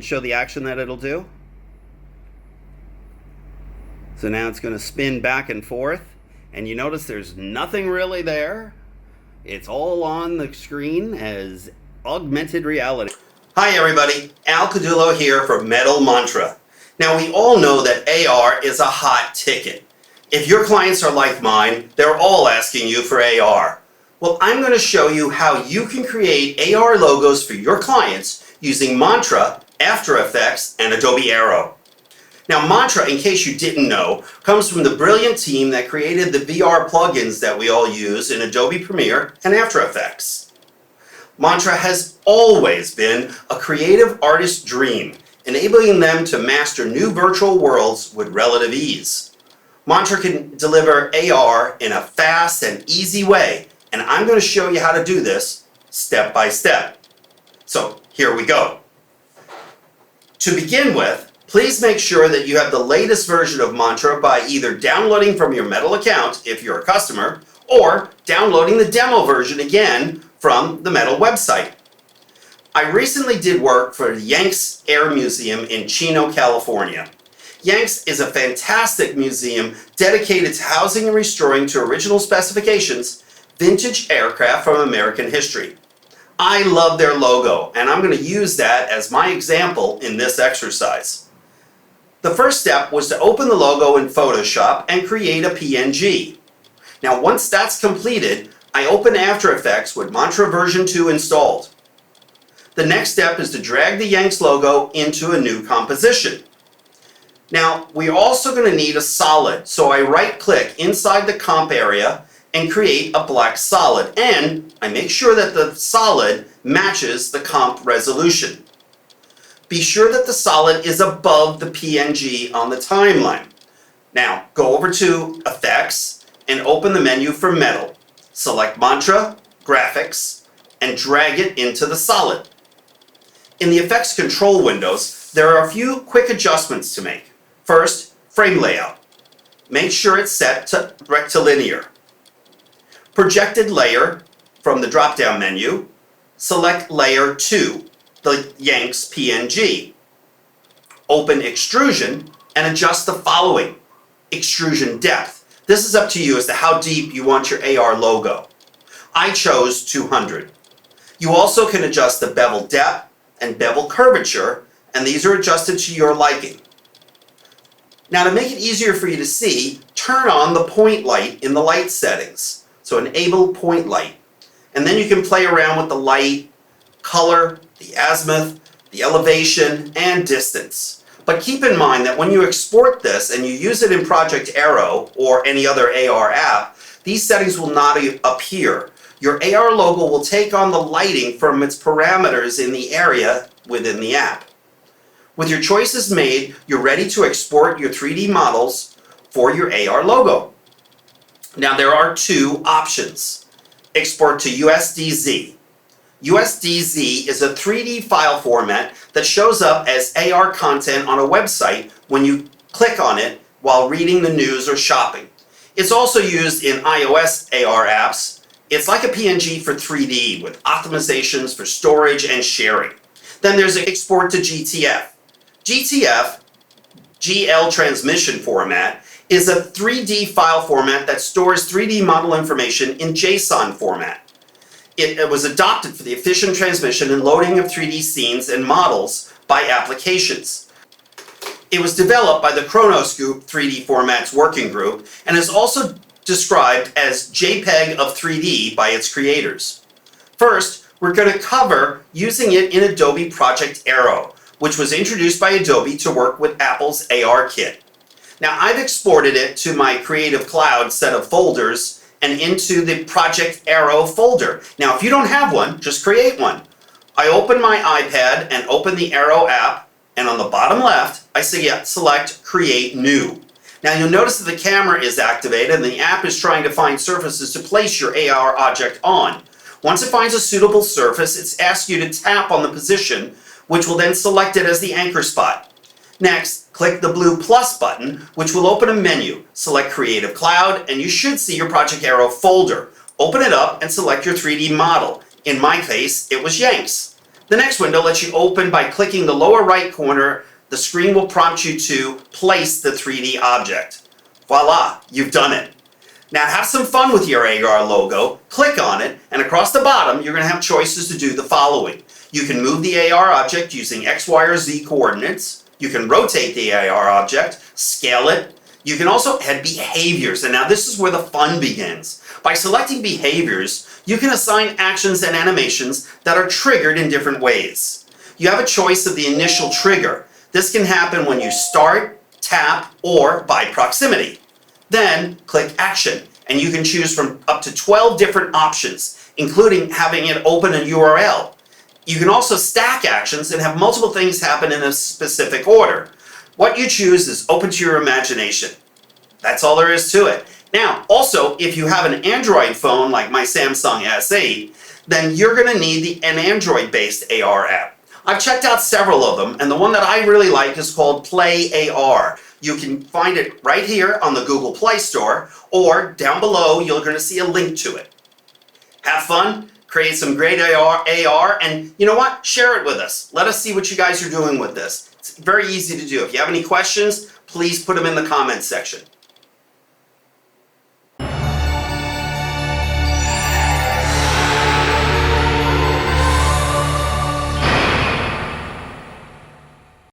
show the action that it'll do. So now it's going to spin back and forth, and you notice there's nothing really there. It's all on the screen as augmented reality. Hi everybody, Caudullo here for Metal Mantra. Now we all know that AR is a hot ticket. If your clients are like mine, they're all asking you for AR. Well, I'm going to show you how you can create AR logos for your clients using Mantra, After Effects, and Adobe Aero. Now Mantra, in case you didn't know, comes from the brilliant team that created the VR plugins that we all use in Adobe Premiere and After Effects. Mantra has always been a creative artist's dream, enabling them to master new virtual worlds with relative ease. Mantra can deliver AR in a fast and easy way, and I'm going to show you how to do this step by step. So here we go. To begin with, please make sure that you have the latest version of Mantra by either downloading from your Metal account if you're a customer, or downloading the demo version again from the Metal website. I recently did work for the Yanks Air Museum in Chino, California. Yanks is a fantastic museum dedicated to housing and restoring to original specifications vintage aircraft from American history. I love their logo, and I'm going to use that as my example in this exercise. The first step was to open the logo in Photoshop and create a PNG. Now once that's completed, I open After Effects with Mantra version 2 installed. The next step is to drag the Yanks logo into a new composition. Now we're also going to need a solid, so I right-click inside the comp area and create a black solid, and I make sure that the solid matches the comp resolution. Be sure that the solid is above the PNG on the timeline. Now go over to Effects and open the menu for Metal. Select Mantra, Graphics, and drag it into the solid. In the Effects control windows, there are a few quick adjustments to make. First, frame layout. Make sure it's set to rectilinear. Projected layer, from the drop-down menu, select Layer 2, the Yanks PNG. Open Extrusion and adjust the following. Extrusion depth. This is up to you as to how deep you want your AR logo. I chose 200. You also can adjust the bevel depth and bevel curvature, and these are adjusted to your liking. Now to make it easier for you to see, turn on the point light in the light settings. So enable point light. And then you can play around with the light, color, the azimuth, the elevation, and distance. But keep in mind that when you export this and you use it in Project Aero or any other AR app, these settings will not appear. Your AR logo will take on the lighting from its parameters in the area within the app. With your choices made, you're ready to export your 3D models for your AR logo. Now there are two options. Export to USDZ. USDZ is a 3D file format that shows up as AR content on a website when you click on it while reading the news or shopping. It's also used in iOS AR apps. It's like a PNG for 3D with optimizations for storage and sharing. Then there's export to GTF. GTF, GL transmission format, is a 3D file format that stores 3D model information in JSON format. It was adopted for the efficient transmission and loading of 3D scenes and models by applications. It was developed by the Chronoscope 3D Formats Working Group and is also described as JPEG of 3D by its creators. First, we're going to cover using it in Adobe Project Aero, which was introduced by Adobe to work with Apple's AR kit. Now I've exported it to my Creative Cloud set of folders and into the Project Aero folder. Now if you don't have one, just create one. I open my iPad and open the Aero app, and on the bottom left I select Create New. Now you'll notice that the camera is activated and the app is trying to find surfaces to place your AR object on. Once it finds a suitable surface, it's asked you to tap on the position, which will then select it as the anchor spot. Next, click the blue plus button, which will open a menu. Select Creative Cloud, and you should see your Project Aero folder. Open it up and select your 3D model. In my case, it was Yanks. The next window lets you open by clicking the lower right corner. The screen will prompt you to place the 3D object. Voila, you've done it. Now have some fun with your AR logo. Click on it, and across the bottom, you're going to have choices to do the following. You can move the AR object using X, Y, or Z coordinates. You can rotate the AR object, scale it. You can also add behaviors, and now this is where the fun begins. By selecting behaviors, you can assign actions and animations that are triggered in different ways. You have a choice of the initial trigger. This can happen when you start, tap, or by proximity. Then click Action, and you can choose from up to 12 different options, including having it open a URL. You can also stack actions and have multiple things happen in a specific order. What you choose is open to your imagination. That's all there is to it. Now, also, if you have an Android phone like my Samsung S8, then you're going to need an Android-based AR app. I've checked out several of them, and the one that I really like is called Play AR. You can find it right here on the Google Play Store, or down below you're going to see a link to it. Have fun, create some great AR, and you know what? Share it with us. Let us see what you guys are doing with this. It's very easy to do. If you have any questions, please put them in the comments section.